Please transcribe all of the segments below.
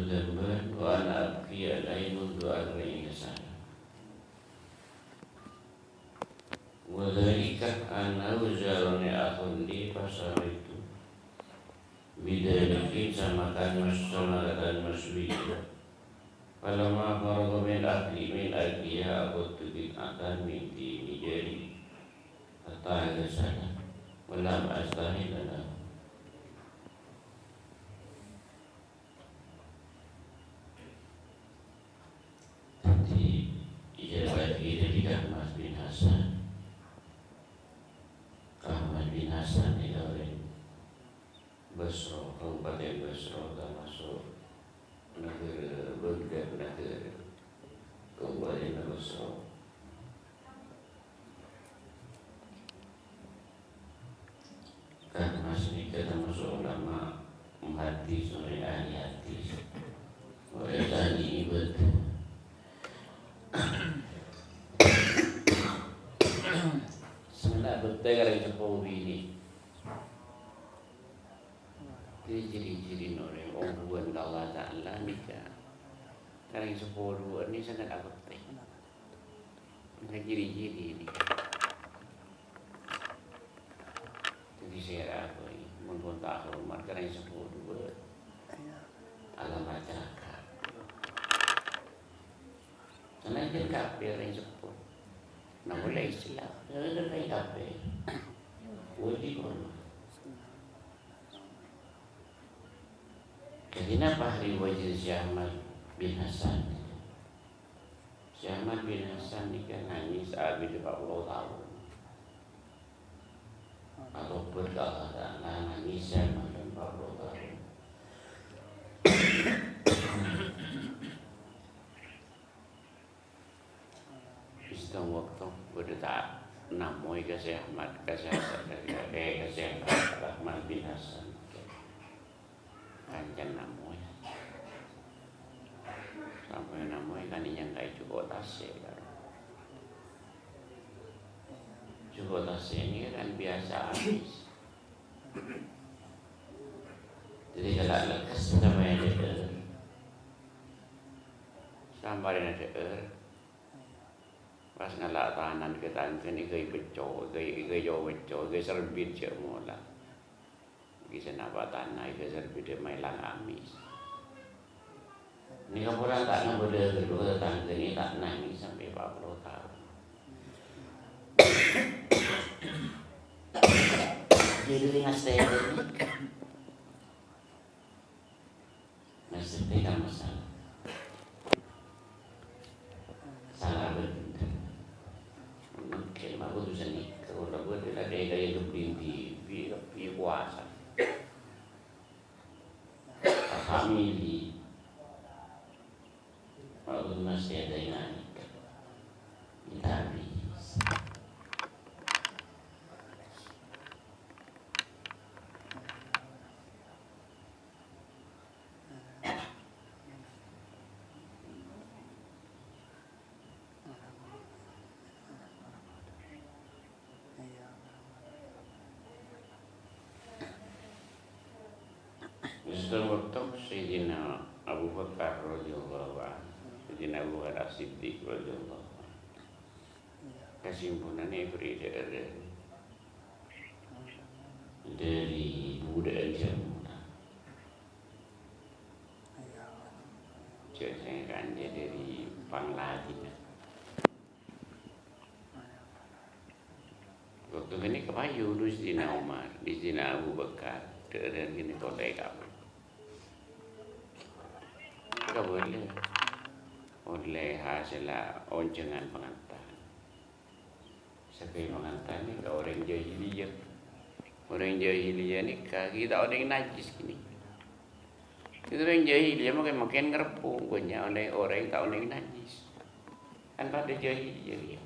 ذنبا وأنا أبكي عليه منذ 40 سنة وذلك أنه زارني أخ لي فسرت بذلك sama kalian masbih. Falamma faragha min akliha aqutu bid'atan min dini jari hatta sana walam astahil lana. Jadi ijazah dari Ahmad bin Hasan ini orang Basra, Kabupaten Basra termasuk negara Baghdad, negara Kabupaten Basra. Kan Mas ini termasuk ulama hadis, oleh ahli hadis, oleh ahli ibadah. Sebenarnya betul yang sepuluh ini. Ini ciri-ciri orang hubungan Allah Ta'ala nikah. Karena yang sepuluh ini sangat penting. Ini ciri-ciri ini. Jadi saya apa ini? Menurut hormat karena yang sepuluh alam masyarakat. Karena yang kafir yang sepuluh. Nah boleh Islam. Ada yang kafir. Wajib Allah. Jadi apa riwayat Syekh Ahmad bin Hasan? Syekh Ahmad bin Hasan ini kan nangis habis 40 tahun. Atau berkata nangis selama 40 tahun. Istang waktu berdetak namoi ke Syekh Ahmad ke Syekh Ahmad bin Hasan. Kancan namoi sampai namoi kan yang kayak cukup tasnya kan. Cukup tasnya ini kan biasa habis. Jadi kalau lekas sama yang ada sampai ada pas ngelak tahanan ke tangan ini gaya beco, gaya jauh beco, gaya serbit je mula. Bisa nampak tanah itu serbida mailang amis. Ini kemudian tak nampak kedua tetangga ini tak nangis sampai 40 tahun. Jadi dengan saya ini, masih tidak masalah. Salah benar. Mungkin aku bisa nikah kalau aku tidak ada gaya bermimpi, puasa. Family kalau masih ada yang kita habis. Setelah waktu Sayyidina Abu Bakar radhiyallahu anhu, Sayyidina Abu Bakar As-Siddiq radhiyallahu anhu. Kesimpulannya berbeda dari budaya Jawa. Jadi kan dia dari Bangladesh. Waktu ini kepayu di Sayyidina Umar, di Sayyidina Abu Bakar, dan gini tolek apa? Tidak boleh oleh hasil oncengan pengantin. Sebagai pengantin ini ke orang jahiliyah. Orang jahiliyah ini kita orang najis gini. Itu orang jahiliyah makin ngerepung punya orang tak orang najis. Kan pada jahiliyah ya.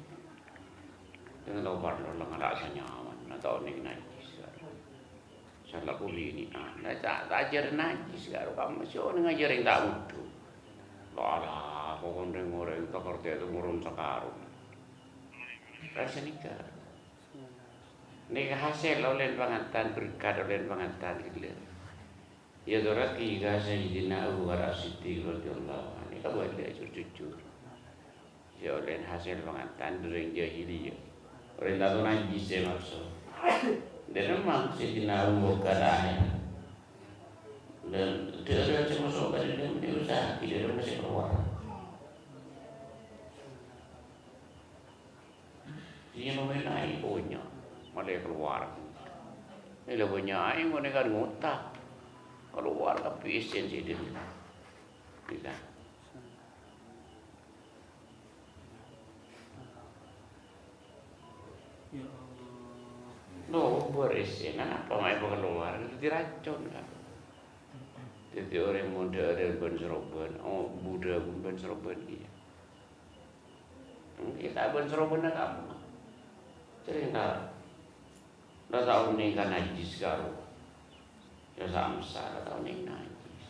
Dengan lobar orang rasa nyaman atau orang najis. Salah kuli ini tak ajar najis kalau kamu masih orang ngajar yang tak mutu. Alah, kok orang tak kerja itu ngurun sekarang. Rasa nikah. Nikah hasil oleh pengantin berkah oleh pengantin gila. Ya doraki ka Sayyidina Abu Bakar As-Siddiq radhiyallahu anhu ka boleh jujur. Ya oleh hasil pengantan during jahiliyah. Orang tahu najis ya maksud. Dan memang Sayyidina Abu Bakar dan tidak ada yang masuk ke dalam dia usaha tidak ada masih keluar. Dia memenai punya malah keluar. Ini lah punya aing mau negar ngutang keluar ke pisen sih dia. Tidak. No, beresin. Apa mai keluar itu diracun kan. Jadi orang muda ada ban seroban, oh muda ban seroban dia. Kita ban seroban kamu. Jadi dah tahu ni kan najis karo. Ya samsa tahu ni najis.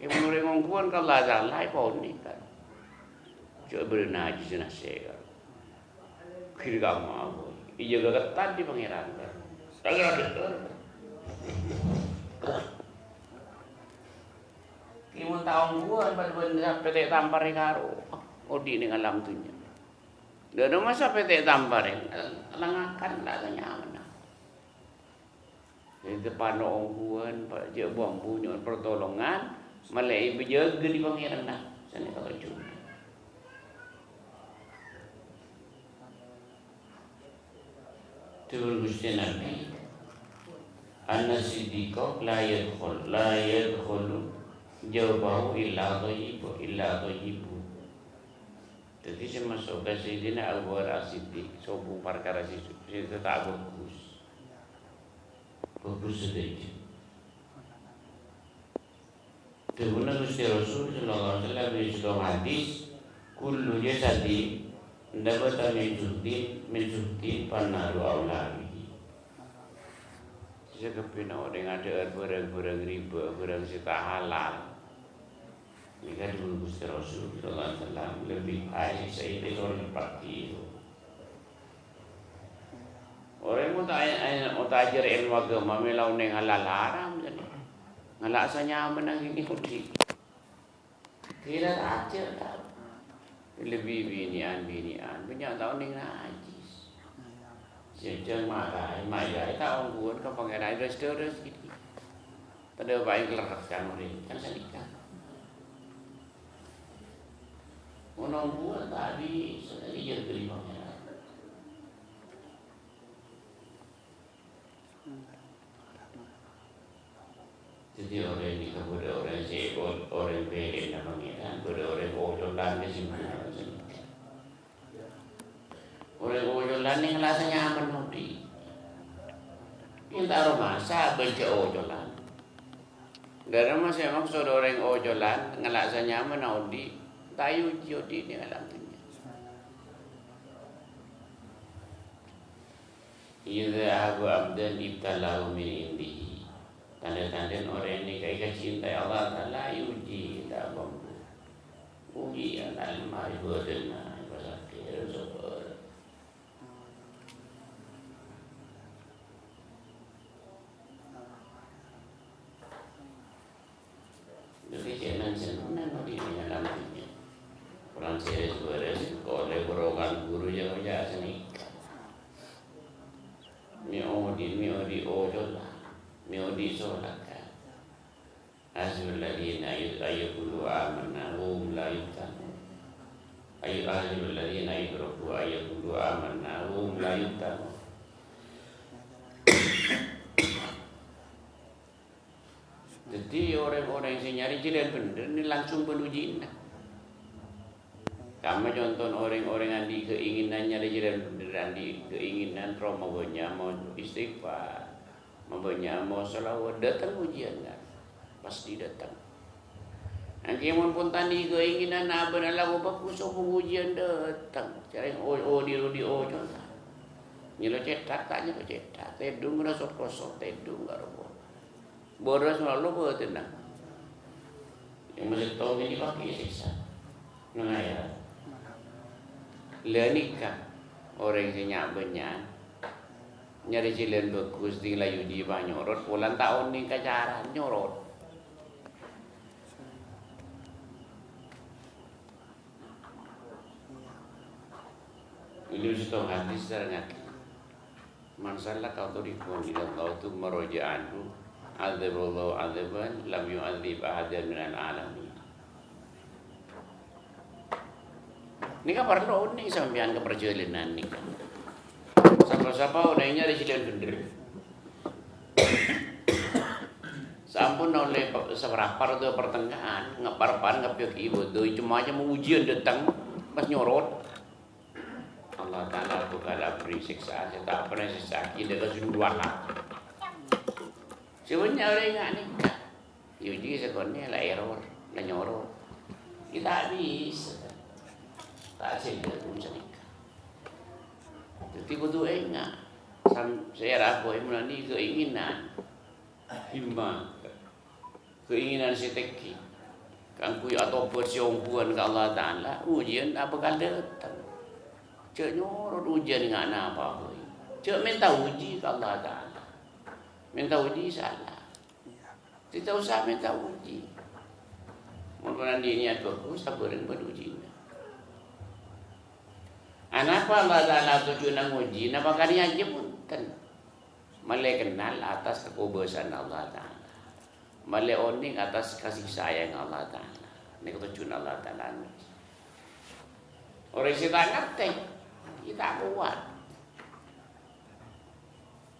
Kemudian orang ngomong kalau ada lain pun ni kan. Coba bernajis nasi karo. Kiri kamu apa? Ia juga ketat di pangeran kan. Saya ada. Kimun tahun buan pada PT tampar karo. Odi dengan alam tunya. Dah ada masa PT tampar langakan lah nyaman. Di depan orang buan pak je buang bunyi pertolongan malai berjaga di pangeran dah. Sana kalau cuma. Tuhan Gusti Nabi An-Siddiqah la yadkhulu jawbahu illa thayyibu. Jadi saya masuk ke Sayyidina Abu Bakar As-Siddiq sobu perkara situ tak bagus sedikit. Tuhan Gusti Rasul sallallahu alaihi wasallam disebut hadis kullu jasadi ndabata min juhtin panaru aulahi. Saya kepina orang ada barang-barang riba, barang sita halal. Ini kan dulu Gusti Rasul sallallahu alaihi wasallam lebih baik saya itu orang seperti itu. Orang mau ajar ilmu agama melau neng halal haram jadi. Ngalak sanya menang ini kunci. Tidak ajar dah. Lebih binian banyak tahun ni najis. Sejak makai tahun buat kau pakai najis terus gitu. Pada baik leraskan mereka kan sedikit. Orang buat tadi sekali je beli pakai. Jadi orang ini kepada orang sebut orang beri namanya, kepada orang ojolan ke sini. Orang ojolan ni rasanya aman nanti. Kita rumah saya benci ojolan. Dari masa maksud orang ojolan ngelaksa nyaman nanti, tayu jodi ni alam dunia. Ia abu abdan ibtalahu min indihi. Tanda-tanda orang ini kaya cinta Allah Ta'ala uji tak mampu. Ujian al-mari berdena pasakir sobat. Jadi senang di dalam dunia. Orang serius beres oleh berokan guru yang biasa ni. Miodi ojolah. Miodi solaka Azul ladina ayakulu amanna hum la yuftanu Azul ladina ayakulu amanna hum la yuftanu. Jadi orang-orang yang nyari jalan benar ni langsung beruji. Kamu contoh orang-orang yang di keinginan nyari jalan benar, di keinginan trauma mau istighfar. Membanya mau selawat datang ujian kan, pasti datang. Nanti yang pun tadi keinginan apa nak lagu bagus, so ujian datang. Cari di ojo lah. Nyelo cetak tanya ke cetak, tedung rasa kosong tedung garobo. Boros malu buat tenang. Yang masih tahu ini pakai siksa. Nengaya. Lenikah orang yang banyak. nyari cilen bagus di layu di banyorot bulan tahun nih kacaran nyorot. Ini sudah hadis sangat. Masalah kau tu dikon ila Allah tu meroja'anhu adzaballahu adzaban lam yu'adzib ahadan minal alamin. Ini kan perlu nih sampean ke perjalanan nih kan. Sapa-sapa orangnya di sini bener. Sampun oleh seberapa itu pertengahan ngapar-par ngapiok ibu doi cuma aja mau ujian datang pas nyorot. Allah Ta'ala bukanlah beri siksaan, saya tak pernah siksa kita ke sundualah. Sebenarnya orang yang nikah, yuji sekonnya lah error, lah nyorot. Kita habis, tak sedar pun senikah. Jadi kudu enggak, saya ragu yang ini keinginan, himmah, keinginan seteki. Kan kui atau persiongkuan ke Allah Ta'ala, ujian apa kali datang. Cek nyorot ujian dengan apa? Cek minta uji ke Allah Ta'ala. Minta uji salah. Tidak usah minta uji. Mungkin dia niat bagus, sabarin berujinya. Kenapa Allah Ta'ala tujuan uji? Napa kalian aja punten? Malai kenal atas kekuasaan Allah Ta'ala. Malai oning atas kasih sayang Allah Ta'ala. Ini tujuan Allah Ta'ala. Orang kita ngerti. Kita kuat.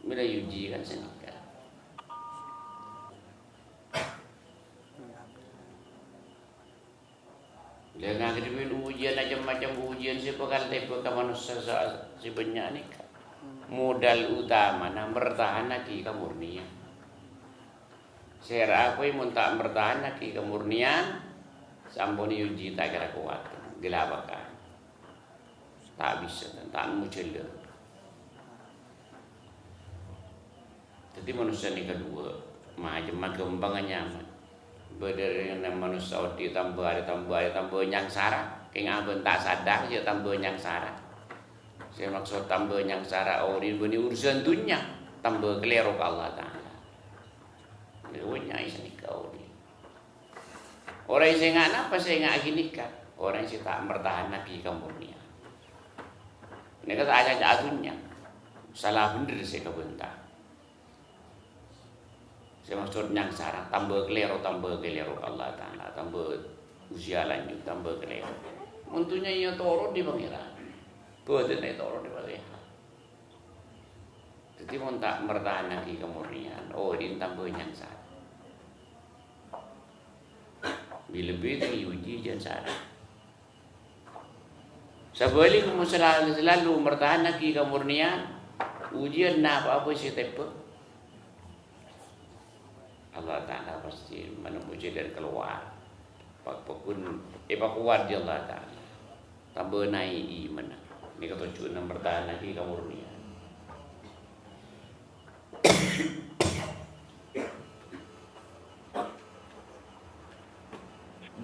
Bila uji kan senikah. Dengan kedua ujian macam-macam ujian si pekal tepe ke manusia si banyak nikah. Modal utama nah bertahan lagi kemurnian. Saya aku yang tak bertahan lagi kemurnian. Sampuni uji tak kira kuat. Gelabakan. Tak bisa, tak muncul. Jadi manusia ini kedua, macam kembang nyaman. Berdiri dengan manusia di tambah nyangsara. Kaya ngabun tak sadar, dia tambah nyangsara. Saya maksud tambah nyangsara, ini urusan dunia, tambah keliru ke Allah Ta'ala. Ini isi nikah. Orang yang saya nggak saya nggak gini kan. Orang yang tak bertahan lagi kemurnian. Ini kata aja jatuhnya salah bener saya kebentar. Saya maksud nyangsara tambah keliru Allah Ta'ala tambah usia lanjut tambah keliru. Untuknya ia turun di pangeran. Betul ini turun di pangeran. Jadi mau tak bertahan lagi kemurnian. Oh ini tambah nyangsara. Bila-bila diuji nyangsara. Sebalik kamu selalu bertahan lagi kemurnian, ujian apa sih tepe? Allah Ta'ala pasti menemukan jalan keluar. Pakpun kuat dia Allah Ta'ala. Tambah naik iman. Ini ketujuan bertahan lagi kemurnian.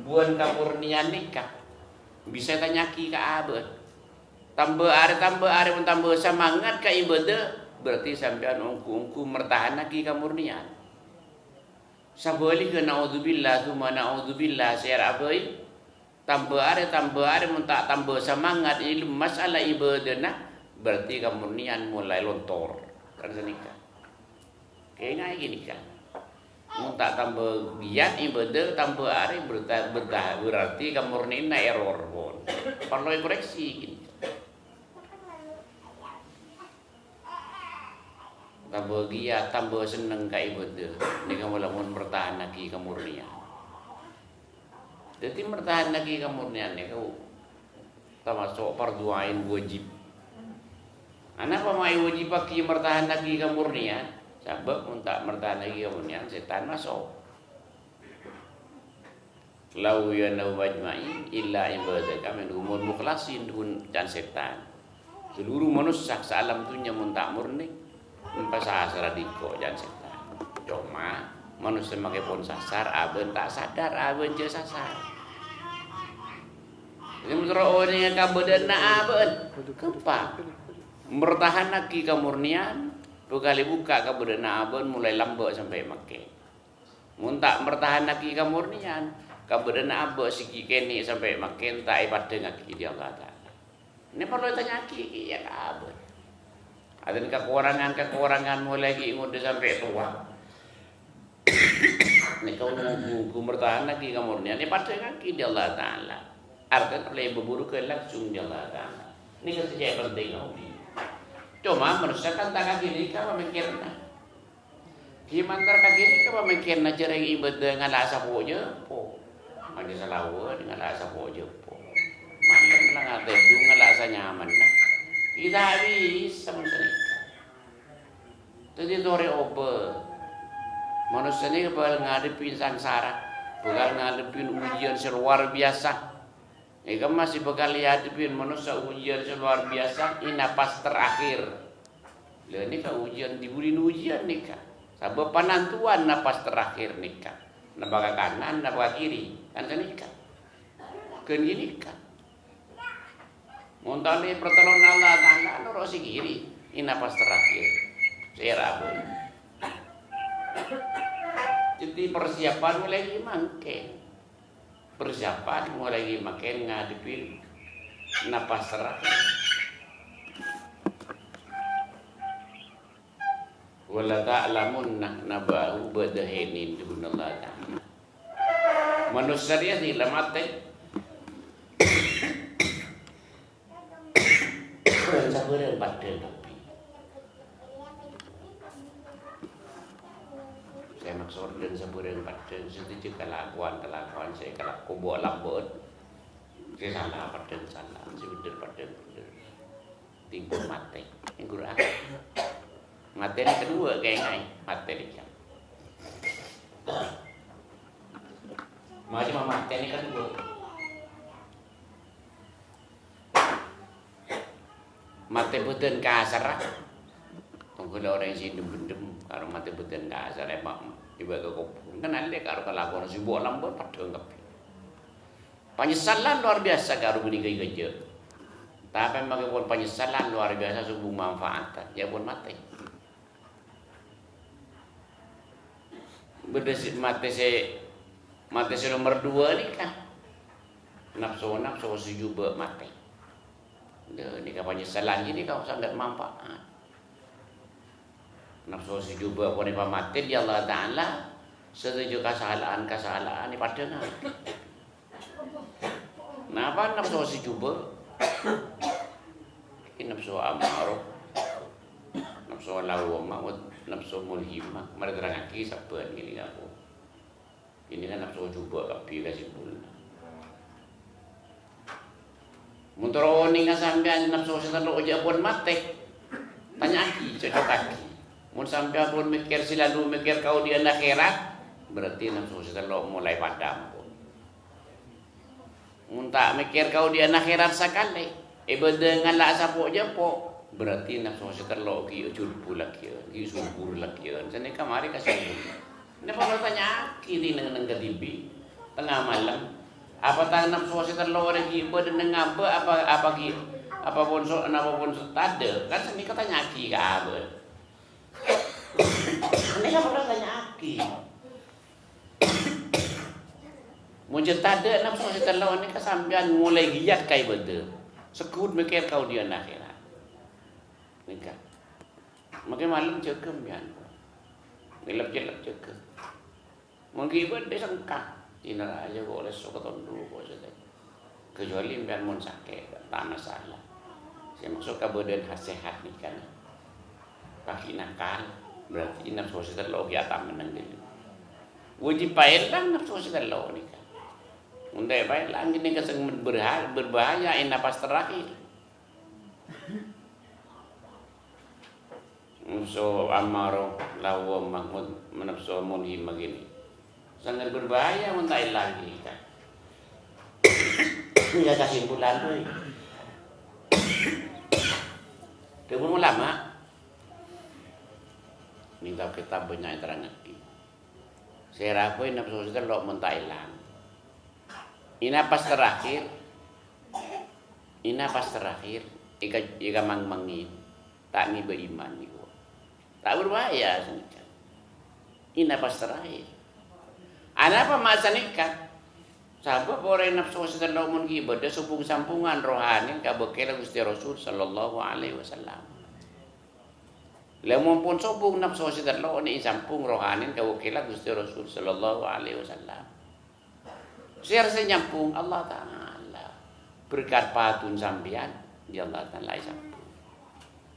Buan kemurnian nikah. Bisa tanyaki ke abad. Tambah hari tambah semangat ke ibadah. Berarti sampean ungku mertahan lagi kemurnian. Sabali ke naudzubillah summa naudzubillah saya abai. Tambah hari tak tambah semangat ilmu masalah ibadah. Berarti kemurnian mulai lontor. Kan senikah. Kayaknya gini kan. Tak tambah giat ibadah tambah hari berarti kemurnian error pun perlu koreksi gini. Tambah giat tambah seneng ke ibadah ini kamu lamun bertahan lagi kemurnian. Jadi bertahan lagi kemurnian ini kau termasuk perduain wajib. Anak pemain wajib bagi bertahan lagi kemurnian. Sebab untuk bertahan lagi kemurnian setan masuk. Lau yanau wajma'i illa ibadaka min umur mukhlasin dun dan setan. Seluruh manusia salam dunia muntak murni pas asar diko dan setan. Cuma manusia makai pun sasar aben tak sadar aben je sasar. Ini menurut orang yang kabedana aben kepa bertahan lagi kemurnian Kali buka kemudian abon mulai lambak sampai makin. Mun tak bertahan lagi kamurnian, kemudian abon siki keni sampai makin tak ipat dengan dia kata. Ini perlu tanya ki ya abon. Ada kekurangan mulai ngode sampai tua. Ini kau nunggu bertahan lagi kamurnian, ini pada kaki dia Allah Taala. Artinya kalau berburu ke langsung dia Allah Taala. Ini kan saja penting kau. Cuma manusia kan tak kaki ni kau memikirna. Gimana kaki ni kau memikirna cara ibadah dengan rasa boja po. Ada salawa dengan rasa boja po. Malam lah ngate dengan rasa nyaman lah. Kita habis sama sekali. Jadi dore oba. Manusia ni bakal ngadepin sangsara, bakal ngadepin ujian luar biasa. Ika masih bakal hadapin manusia ujian luar biasa, ini napas terakhir. Lah ni kan ujian dibulin ujian ni kan. Sabab penentuan napas terakhir ni kan. Napak kanan, napak kiri, kan ni kan. Kan gini kan. Montali pertolongan Allah Taala nurut si kiri, ini napas terakhir. Saya rabu. Jadi persiapan mulai makin. Persiapan mulai makin ngadepin napas terakhir. Wala ta'lamunna nabahu badahinin dunallah ta'ala. Manusia dia tidak mati. Sabar pada nabi. Saya maksud dan sabar pada setuju kelakuan saya kelaku buat lambut. Saya salah pada salah, saya benar pada benar. Timbul mati. Yang Quran. Materi kedua kayak materi kan. Macam materi kedua. Mate buten kasar. Tunggu orang yang sih dem-dem karo mate buten kasar emang iba ke kopun. Kan ada karo kelakuan si buat lambut pada enggak. Penyesalan luar biasa karo menikah kerja. Tapi bagaimana penyesalan luar biasa sungguh manfaatan. Ya pun mati. Berdasar mati se nomor 2 ni kan. Nafsu sejuba mati. Ini kan penyesalan ini kau sangat manfaat. Nafsu sejuba pun apa mati di Allah Taala setuju kesalahan ni pada nak. Napa nafsu sejuba? Ini nafsu amarah, nafsu lawamah, nafsu mulhimah. Mari terang lagi siapa ini aku. Ini kan nafsu cuba kapi kasih pula. Munturoni nga sampean nafsu setan oja pun mati. Tanya lagi, cocok lagi. Mun sampean pun mikir selalu mikir kau di akhirat, berarti nafsu setan mulai padam. Mun tak mikir kau di akhirat sekali, dengan la sapo jepo, berarti nafsu setan ki julpu lagi, ki subur lagi. Jadi kamari kasih. Ini kalau tanya kini dengan ketibi tengah malam. Apa tang nafsu setan orang ki dengan ngapa apa pun tade kan seni katanya ki ka apa. Ini kalau tanya ki. Muncul tade nafsu setan lawan ni kesampian mulai giat kai benda. Sekut mikir kau dia akhirat. Nikah. Makin malam cekem pian. Gelap-gelap cekem. Mungkin dia sengkak. Ini aja boleh sok dulu kok saja. Kecuali pian mun sakit, tak masalah. Saya maksud kebadan sehat ni kan. Kaki nakal berarti nafsu setan lawan ki atam menang dulu. Wajib pailang nafsu setan lawan ni kan. Undai baik lang ini keseng berbahaya ini napas terakhir. Nafsu amaro lawa mahmud nafsu munhim begini. Sangat berbahaya muntai lagi kan. Ya kesimpulan tu. Tepun ulama minta kitab banyak terang lagi. Saya rapoi nafsu setan lo muntai lang. Ini pas terakhir ika mangmangin tak ni beriman ni gua Tak berbahaya nikah. Ini pas terakhir. Ada apa masa nikah? Sahabat orang nafsu sedang mun ibadah supung sampungan rohani ka bekela Gusti Rasul sallallahu alaihi wasallam. Lamun pun supung nafsu sedang ni sampung rohani ka bekela Gusti Rasul sallallahu alaihi wasallam. Siar senyampung Allah taala berkat patun sambian ya Allah taala sampung.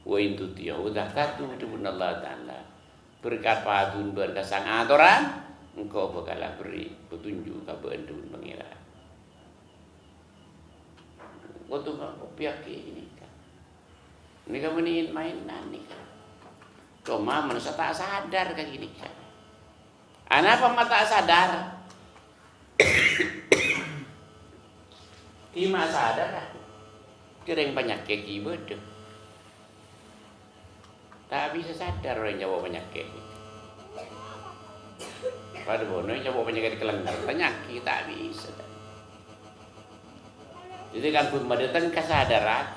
Wa in tutiyu dah tatu dibun Allah taala berkat patun berkasang aturan engkau bakalah beri petunjuk ke bendun pengira. Kau tu pihak ini kan. Ini kan meniin mainan ni kan. Cuma manusia tak sadar kan gini kan. Anak apa tak sadar? Tima sadar lah. Kering banyak keki betul. Tak bisa sadar orang Jawa banyak keki. Pada bono coba penyakit kelenggar penyakit tak bisa. Jadi kan pun madatan kesadaran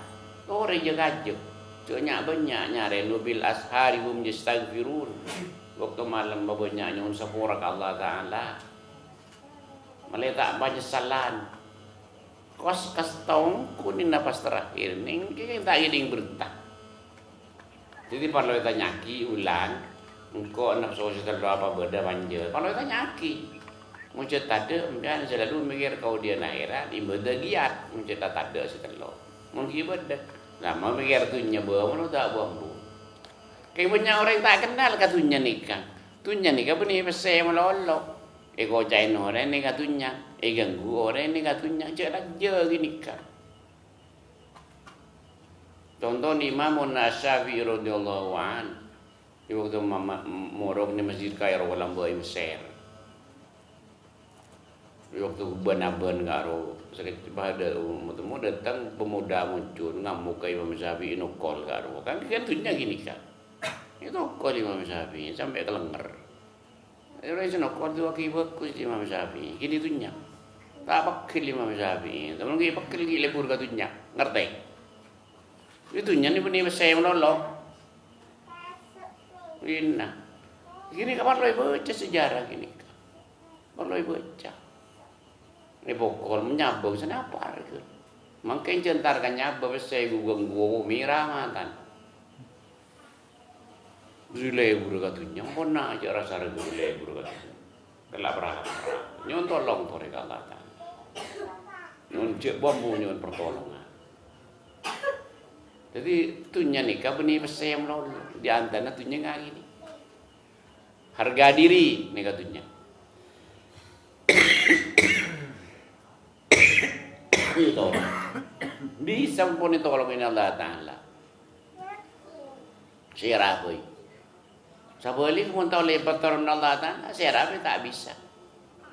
orang jaga coknya banyak nyari nubil ashari hum yastaghfirun waktu malam banyak nyun sapura Allah taala malah tak banyak salan kos kastong kuning napas terakhir ning kita ingin bertah. Jadi kalau kita nyaki ulang engkau nak sosial apa beda banjir. Kalau kita nyaki, muncul tade, kan selalu mikir kau dia akhirat, ibadah giat, muncul tak ada setelah. Mungkin beda. Lama mikir tunya bawa, mana tak buang bu. Kayak banyak orang tak kenal katunya nikah. Tunya nikah benih pesai melolok. Kau cain orang ni katunya, ganggu orang ni katunya, jangan je nikah. Contoh Imam Syafi'i radhiyallahu anhu. Di waktu morok ni masjid Kairo walam bayi Mesir. Di waktu benar-benar karo sedikit pada umur datang pemuda muncul ngamuk ke Imam Syafi'i nukol karo kan tunya gini kan. Itu nukol Imam Syafi'i sampai kelenger. Orang itu nukol dua kibaku Imam Syafi'i. Gini tunya. Tak pakil Imam Syafi'i. Tapi lagi pakil lagi lebur katunya. Ngerti? Itu nya ni benih saya menolong. Ina, gini kapan lo baca sejarah gini, kapan lo baca, ini pokok menyabang senapa itu, makin centar kan nyabang saya gua miramatan, zile berkatunya, mana aja rasa zile berkatunya, kelap berapa, nyon tolong tore kalatan, nyon cek bambu nyon pertolongan. Jadi tunya nikah benih pesem lo di antara tunya nggak gini. Harga diri nikah tunya. Itu bisa pun itu kalau ini Allah Taala. Siapa? Sabalik pun tahu lebat turun Allah Taala. Siapa tak bisa.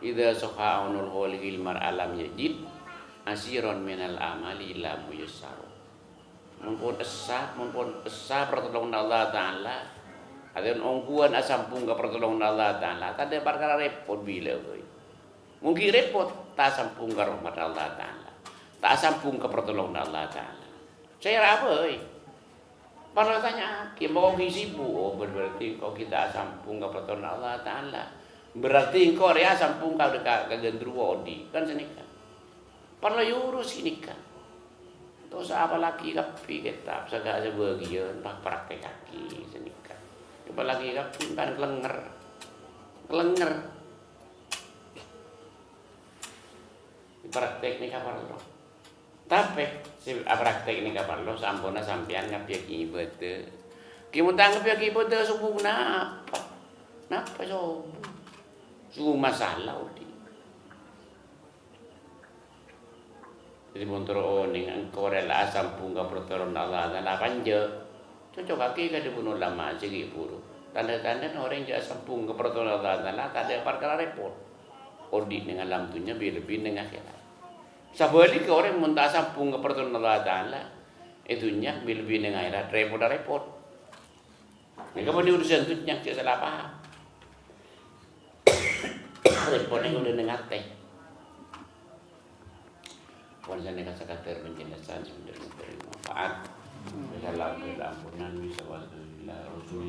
Idza suhaunul holikil mar alam yajid asiron minal amali la muyassar. Mumpun esa pertolongan Allah Ta'ala ada ongkuan asampung ke pertolongan Allah Ta'ala tak ada perkara repot bila mungkin repot tak sampung ke rahmat Allah Ta'ala tak sampung ke pertolongan Allah Ta'ala saya apa kalau tanya mau sibuk berarti kau kita sampung ke pertolongan Allah Ta'ala berarti kau ya sampung kau dekat ke gendruwo di kan senikah kalau urus ini kan. Terus apa lagi kapi kita segala sebagian tak praktek kaki senikah. Apalagi kapi kan kelenger. Praktek ni kapal lo. Tapi si praktek ni kapal lo sampuna sampian kapi akibat. Kimutang kapi akibat subuh napa? Napa subuh masalah udi. Jadi montoro ning korela sampung ka pertolongan Allah Taala panje. Cocok kaki ka dibunuh lama segi puru. Tanda-tanda orang yang sampung ke pertolongan Allah Taala tak ada perkara repot. Odi dengan alam dunia lebih dengan akhirat. Sabalik orang mun tak sampung ke pertolongan Allah Taala itunya lebih dengan akhirat repot. Nek kamu diurusan dunia tidak salah paham. Repotnya udah dengar teh. Wanjani kata-kata penjelasan sebenarnya memberi manfaat dalam ampunan bisa wasilah Rasulullah